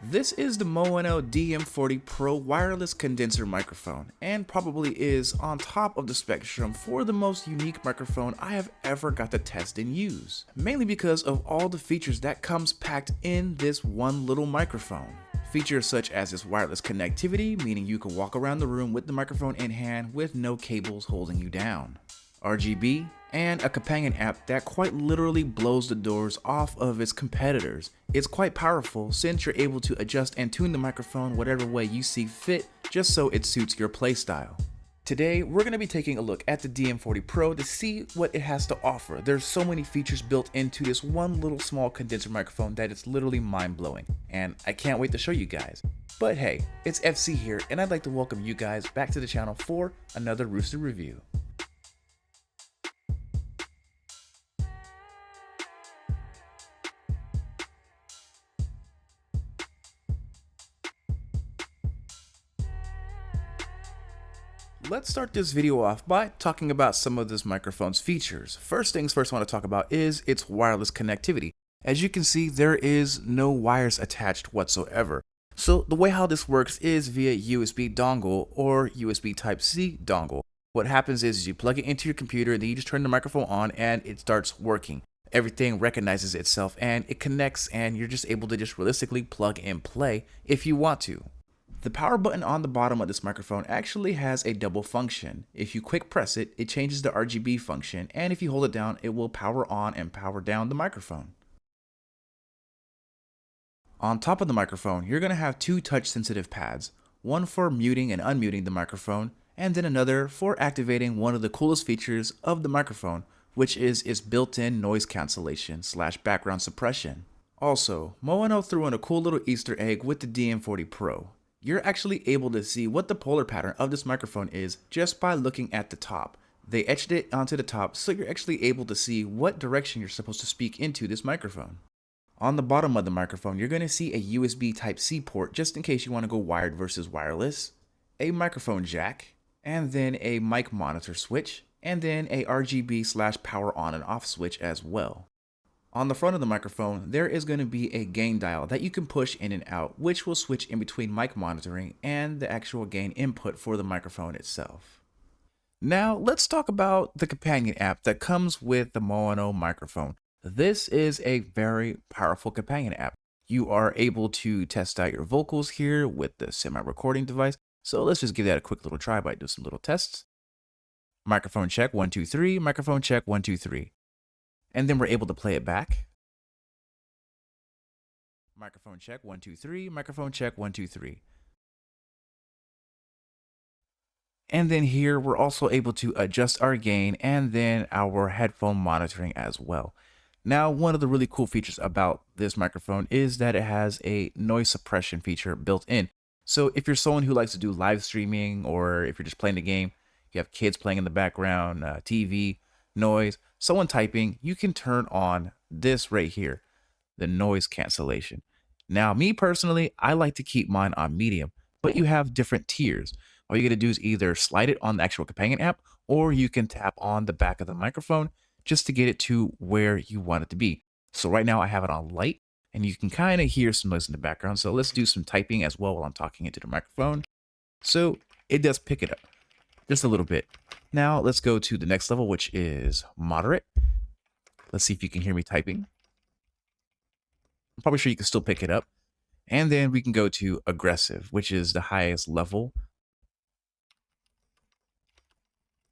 This is the Maono DM40 Pro wireless condenser microphone, and probably is on top of the spectrum for the most unique microphone I have ever got to test and use, mainly because of all the features that comes packed in this one little microphone. Features such as its wireless connectivity, meaning you can walk around the room with the microphone in hand with no cables holding you down. RGB, and a companion app that quite literally blows the doors off of its competitors. It's quite powerful since you're able to adjust and tune the microphone whatever way you see fit, just so it suits your playstyle. Today, we're going to be taking a look at the DM40 Pro to see what it has to offer. There's so many features built into this one little small condenser microphone that it's literally mind-blowing, and I can't wait to show you guys. But hey, it's FC here, and I'd like to welcome you guys back to the channel for another Rooster review. Let's start this video off by talking about some of this microphone's features. First things first I want to talk about is its wireless connectivity. As you can see, there is no wires attached whatsoever. So the way how this works is via USB dongle or USB Type-C dongle. What happens is you plug it into your computer and then you just turn the microphone on and it starts working. Everything recognizes itself and it connects, and you're just able to just realistically plug and play if you want to. The power button on the bottom of this microphone actually has a double function. If you quick press it, it changes the RGB function, and if you hold it down, it will power on and power down the microphone. On top of the microphone, you're going to have two touch-sensitive pads, one for muting and unmuting the microphone, and then another for activating one of the coolest features of the microphone, which is its built-in noise cancellation / background suppression. Also, Maono threw in a cool little Easter egg with the DM40 Pro. You're actually able to see what the polar pattern of this microphone is just by looking at the top. They etched it onto the top, so you're actually able to see what direction you're supposed to speak into this microphone. On the bottom of the microphone, you're going to see a USB Type-C port just in case you want to go wired versus wireless, a microphone jack, and then a mic monitor switch, and then a RGB / power on and off switch as well. On the front of the microphone, there is going to be a gain dial that you can push in and out, which will switch in between mic monitoring and the actual gain input for the microphone itself. Now, let's talk about the companion app that comes with the Maono microphone. This is a very powerful companion app. You are able to test out your vocals here with the semi-recording device, so let's just give that a quick little try by doing some little tests. Microphone check 1 2 3, microphone check 1 2 3. And then we're able to play it back. Microphone check 1 2 3, microphone check 1 2 3. And then here we're also able to adjust our gain and then our headphone monitoring as well. Now, one of the really cool features about this microphone is that it has a noise suppression feature built in. So if you're someone who likes to do live streaming, or if you're just playing the game, you have kids playing in the background, TV, noise, someone typing, you can turn on this right here, the noise cancellation. Now, me personally, I like to keep mine on medium, but you have different tiers. All you got to do is either slide it on the actual companion app, or you can tap on the back of the microphone just to get it to where you want it to be. So right now I have it on light, and you can kind of hear some noise in the background. So let's do some typing as well while I'm talking into the microphone. So it does pick it up just a little bit. Now let's go to the next level, which is moderate. Let's see if you can hear me typing. I'm probably sure you can still pick it up. And then we can go to aggressive, which is the highest level.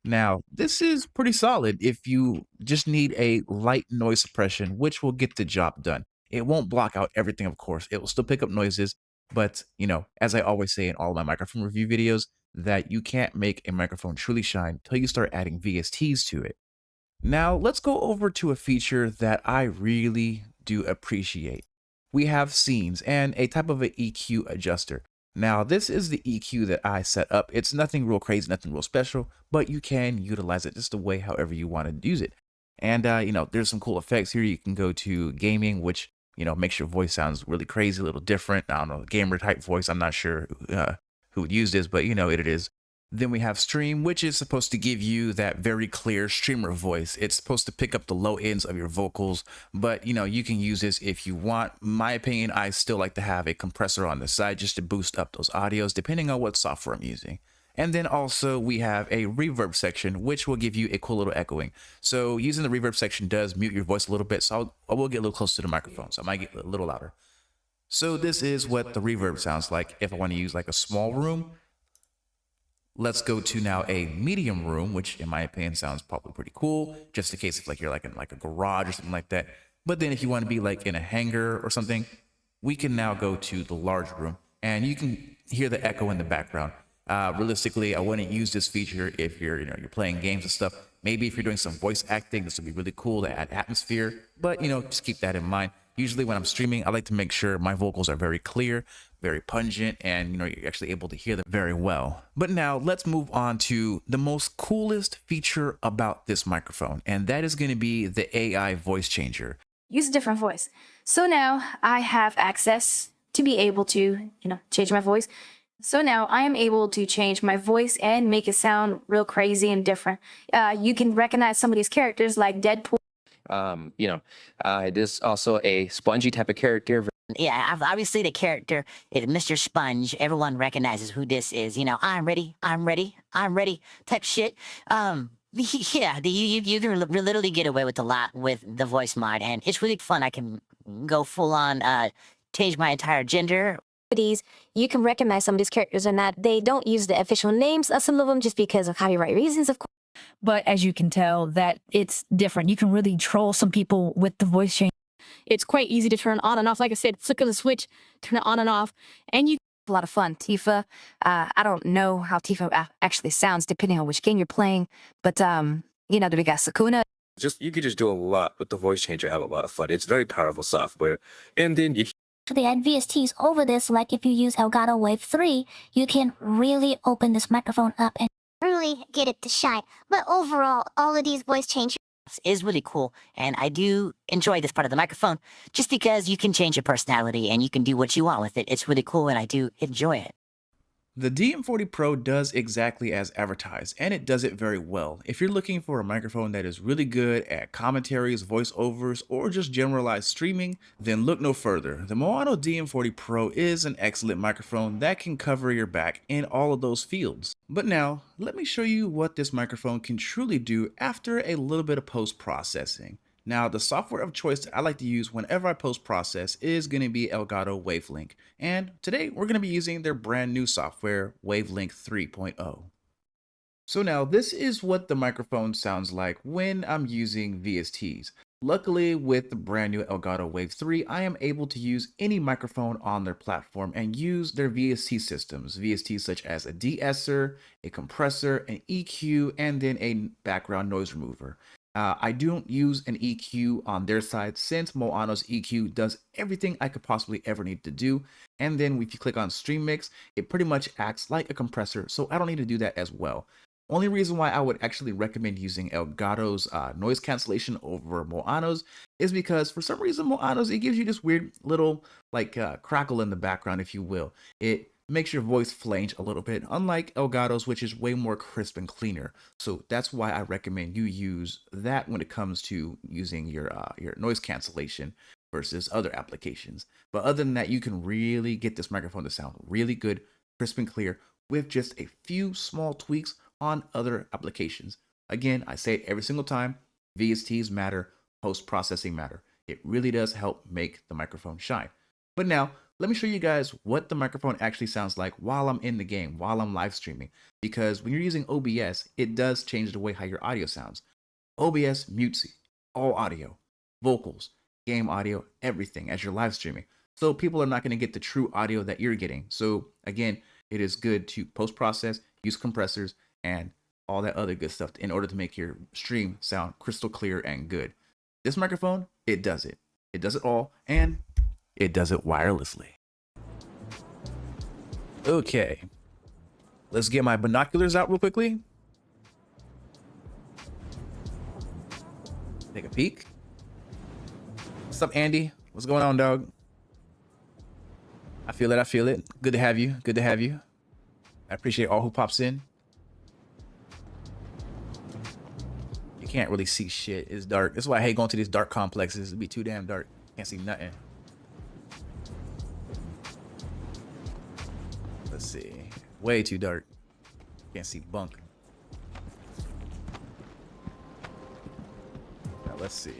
Now, this is pretty solid if you just need a light noise suppression, which will get the job done. It won't block out everything, of course. It will still pick up noises, but, as I always say in all of my microphone review videos, that you can't make a microphone truly shine till you start adding VSTs to it. Now, let's go over to a feature that I really do appreciate. We have scenes and a type of an EQ adjuster. Now, this is the EQ that I set up. It's nothing real crazy, nothing real special, but you can utilize it just the way however you want to use it. And, there's some cool effects here. You can go to gaming, which, makes your voice sounds really crazy, a little different. I don't know, gamer type voice. I'm not sure who would use this, but it is. Then we have stream, which is supposed to give you that very clear streamer voice. It's supposed to pick up the low ends of your vocals, but you can use this if you want. In my opinion, I still like to have a compressor on the side just to boost up those audios, depending on what software I'm using. And then also we have a reverb section, which will give you a cool little echoing. So using the reverb section does mute your voice a little bit. So I will get a little closer to the microphone. So I might get a little louder. So this is what the reverb sounds like if I want to use like a small room. Let's go to now a medium room, which in my opinion sounds probably pretty cool, just in case if like you're like in like a garage or something like that. But then if you want to be like in a hangar or something, we can now go to the large room and you can hear the echo in the background. Realistically, I wouldn't use this feature if you're playing games and stuff. Maybe if you're doing some voice acting, this would be really cool to add atmosphere. But just keep that in mind. Usually when I'm streaming, I like to make sure my vocals are very clear, very pungent, and you're actually able to hear them very well. But now let's move on to the most coolest feature about this microphone, and that is going to be the AI voice changer. Use a different voice. So now I have access to be able to, change my voice. So now I am able to change my voice and make it sound real crazy and different. You can recognize some of these characters like Deadpool. It is also a spongy type of character. Yeah, obviously the character is Mr. Sponge. Everyone recognizes who this is. I'm ready type shit. Yeah, you can literally get away with a lot with the voice mod, and it's really fun. I can go full on change my entire gender. You can recognize some of these characters and that they don't use the official names of some of them just because of copyright reasons, of course. But as you can tell, that it's different. You can really troll some people with the voice change. It's quite easy to turn on and off. Like I said, flick of the switch, turn it on and off, and you A lot of fun. Tifa, I don't know how Tifa actually sounds depending on which game you're playing, but then we got Sakuna. You could just do a lot with the voice changer, have a lot of fun. It's very powerful software. And then they add VSTs over this, like if you use Elgato Wave 3, you can really open this microphone up and really get it to shine. But overall, all of these voice changes is really cool, and I do enjoy this part of the microphone just because you can change your personality and you can do what you want with it. It's really cool, and I do enjoy it. The DM40 Pro does exactly as advertised, and it does it very well. If you're looking for a microphone that is really good at commentaries, voiceovers, or just generalized streaming, then look no further. The Maono DM40 Pro is an excellent microphone that can cover your back in all of those fields. But now, let me show you what this microphone can truly do after a little bit of post-processing. Now, the software of choice that I like to use whenever I post-process is going to be Elgato Wavelink. And today, we're going to be using their brand new software, Wavelink 3.0. So now, this is what the microphone sounds like when I'm using VSTs. Luckily, with the brand new Elgato Wave 3, I am able to use any microphone on their platform and use their VST systems. VSTs such as a de-esser, a compressor, an EQ, and then a background noise remover. I don't use an EQ on their side since Maono's EQ does everything I could possibly ever need to do. And then if you click on Stream Mix, it pretty much acts like a compressor, so I don't need to do that as well. Only reason why I would actually recommend using Elgato's noise cancellation over Maono's is because for some reason Maono's, it gives you this weird little like crackle in the background, if you will. It makes your voice flange a little bit, unlike Elgato's, which is way more crisp and cleaner. So that's why I recommend you use that when it comes to using your noise cancellation versus other applications. But other than that, you can really get this microphone to sound really good, crisp and clear with just a few small tweaks on other applications. Again, I say it every single time, VSTs matter, post-processing matter. It really does help make the microphone shine. But now, let me show you guys what the microphone actually sounds like while I'm in the game, while I'm live streaming. Because when you're using OBS, it does change the way how your audio sounds. OBS mutes all audio, vocals, game audio, everything as you're live streaming. So people are not going to get the true audio that you're getting. So again, it is good to post-process, use compressors, and all that other good stuff in order to make your stream sound crystal clear and good. This microphone, it does it. It does it all, and it does it wirelessly. Okay, let's get my binoculars out real quickly. Take a peek. What's up, Andy? What's going on, dog? I feel it. Good to have you. I appreciate all who pops in. can't really see shit. It's dark. That's why I hate going to these dark complexes. It'd be too damn dark. Can't see nothing. Let's see. Way too dark. Can't see bunk. Now let's see.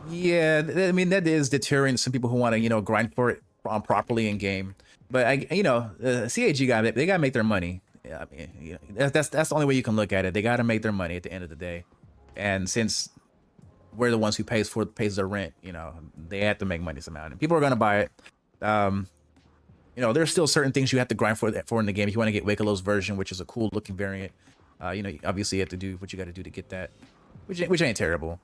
Yeah, I mean, that is deterring some people who want to, you know, grind for it properly in game. But you know, the CAG guy, they gotta make their money. Yeah, I mean, you know, that's the only way you can look at it. They gotta make their money at the end of the day. And since we're the ones who pays their rent, you know, they have to make money somehow. And people are gonna buy it. You know, there's still certain things you have to grind for in the game. If you want to get Wakalo's version, which is a cool looking variant, you know, obviously you have to do what you got to do to get that, which ain't terrible.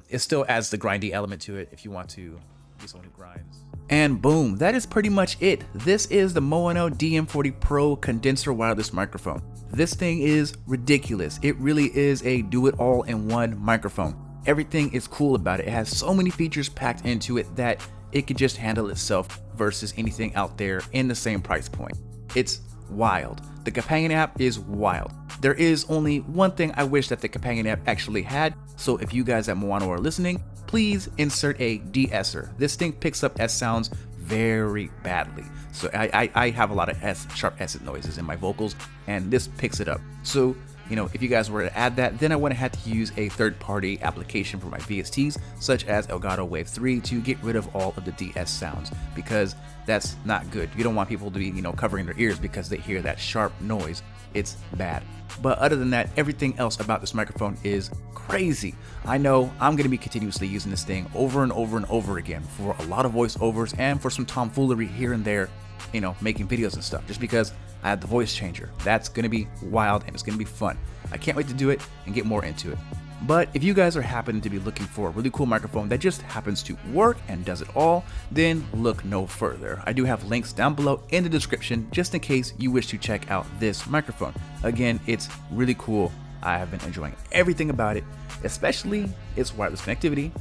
It still adds the grindy element to it if you want to be someone who grinds. And boom, that is pretty much it. This is the Maono DM40 Pro condenser wireless microphone. This thing is ridiculous. It really is a do-it-all-in-one microphone. Everything is cool about it. It has so many features packed into it that it could just handle itself versus anything out there in the same price point. It's wild. The companion app is wild. There is only one thing I wish that the companion app actually had, so if you guys at Maono are listening, please insert a de-esser. This thing picks up S sounds very badly. So I have a lot of sharp S noises in my vocals, and this picks it up. So, you know, if you guys were to add that, then I would have had to use a third-party application for my VSTs, such as Elgato Wave 3, to get rid of all of the DS sounds, because that's not good. You don't want people to be, you know, covering their ears because they hear that sharp noise. It's bad. But other than that, everything else about this microphone is crazy. I know I'm going to be continuously using this thing over and over and over again for a lot of voiceovers and for some tomfoolery here and there, you know, making videos and stuff, just because I have the voice changer. That's going to be wild and it's going to be fun. I can't wait to do it and get more into it. But if you guys are happening to be looking for a really cool microphone that just happens to work and does it all, then look no further. I do have links down below in the description just in case you wish to check out this microphone. Again, it's really cool. I have been enjoying everything about it, especially its wireless connectivity,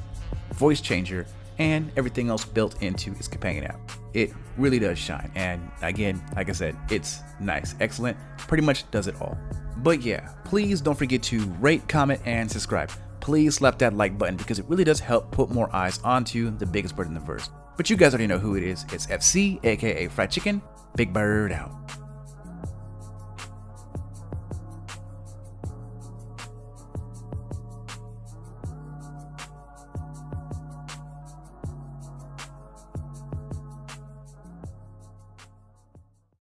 voice changer, and everything else built into its companion app. It really does shine, and again, like I said, it's nice, excellent, pretty much does it all. But yeah, please don't forget to rate, comment, and subscribe. Please slap that like button because it really does help put more eyes onto the biggest bird in the verse. But you guys already know who it is. It's FC, aka Fried Chicken. Big Bird out.